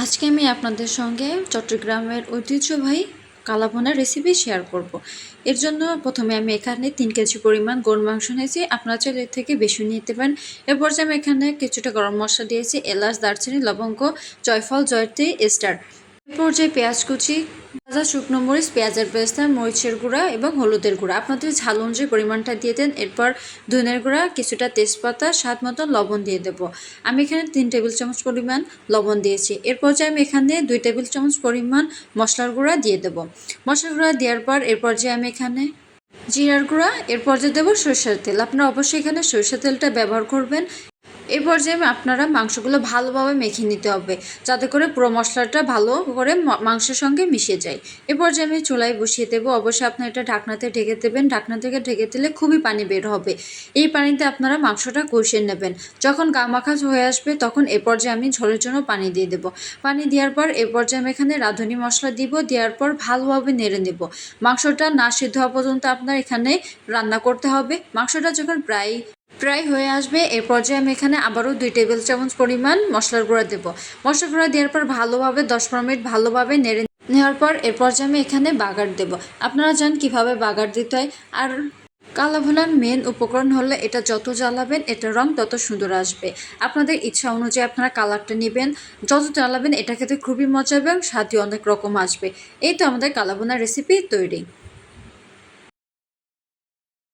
আজকে আমি আপনাদের সঙ্গে চট্টগ্রামের ঐতিহ্যবাহী কালাভুনার রেসিপি শেয়ার করব। এর জন্য প্রথমে আমি এখানে 3 কেজি পরিমাণ গরুর মাংস নিয়েছি। আপনারা চাইলে এর থেকে বেশি নিতে পারেন। এরপর যে আমি এখানে কিছুটা গরম মশলা দিয়েছি, এলাচ, দারচিনি, লবঙ্গ, জয়ফল, জয়ত্রী, স্টার। এরপর যে পেঁয়াজ কুচি, ভাজা শুকনো মরিচ, পেঁয়াজের পেস্তা, মরিচের গুঁড়া এবং হলুদের গুঁড়া আপনাদের ঝাল অনুযায়ী পরিমাণটা দিয়ে দেন। এরপর ধনের গুঁড়া, কিছুটা তেজপাতা, স্বাদ মতো লবণ দিয়ে দেবো। আমি এখানে 3 টেবিল চামচ পরিমাণ লবণ দিয়েছি। এরপর যে আমি এখানে 2 টেবিল চামচ পরিমাণ মশলার গুঁড়া দিয়ে দেবো। মশলার গুঁড়া দেওয়ার পর এরপর যে আমি এখানে জিরার গুঁড়া, এরপর যে দেবো সরষের তেল। আপনারা অবশ্যই এখানে সরষের তেলটা ব্যবহার করবেন। এই পর্যায়ে আপনারা মাংসগুলো ভালোভাবে মেখে নিতে হবে, যাতে করে পুরো মশলাটা ভালো করে মাংসের সঙ্গে মিশে যায়। এই পর্যায়ে আমি চুলায় বসিয়ে দেবো। অবশ্যই আপনারা এটা ঢাকনাতে ঢেকে দেবেন। ঢাকনা থেকে ঢেকে দিলে খুবই পানি বের হবে। এই পানিতে আপনারা মাংসটা কষিয়ে নেবেন। যখন গামাখা হয়ে আসবে তখন এ পর্যায়ে আমি ঝোলের জন্য পানি দিয়ে দেবো। পানি দেওয়ার পর এ পর্যায়ে আমি এখানে রাঁধুনি মশলা দিব। দেওয়ার পর ভালোভাবে নেড়ে নেব। মাংসটা না সিদ্ধ হওয়া পর্যন্ত আপনার এখানে রান্না করতে হবে। মাংসটা যখন প্রায় হয়ে আসবে এর পর্যায়ে আমি এখানে আবারও 2 টেবিল চামচ পরিমাণ মশলার গুঁড়া দেব। মশলার গুঁড়া দেওয়ার পর ভালোভাবে 10-15 মিনিট ভালোভাবে নেড়ে নেওয়ার পর এর পর্যায়ে আমি এখানে বাগার দেব। আপনারা জানেন কিভাবে বাগার দিতে হয়। আর কালাভুনার মেন উপকরণ হলো এটা যত জ্বালাবেন এটার রং তত সুন্দর আসবে। আপনাদের ইচ্ছা অনুযায়ী আপনারা কালারটা নেবেন। যত জ্বালাবেন এটা খেতে খুবই মজা হবে এবং স্বাদই অনেক রকম আসবে। এই তো আমাদের কালাভুনার রেসিপি তৈরি।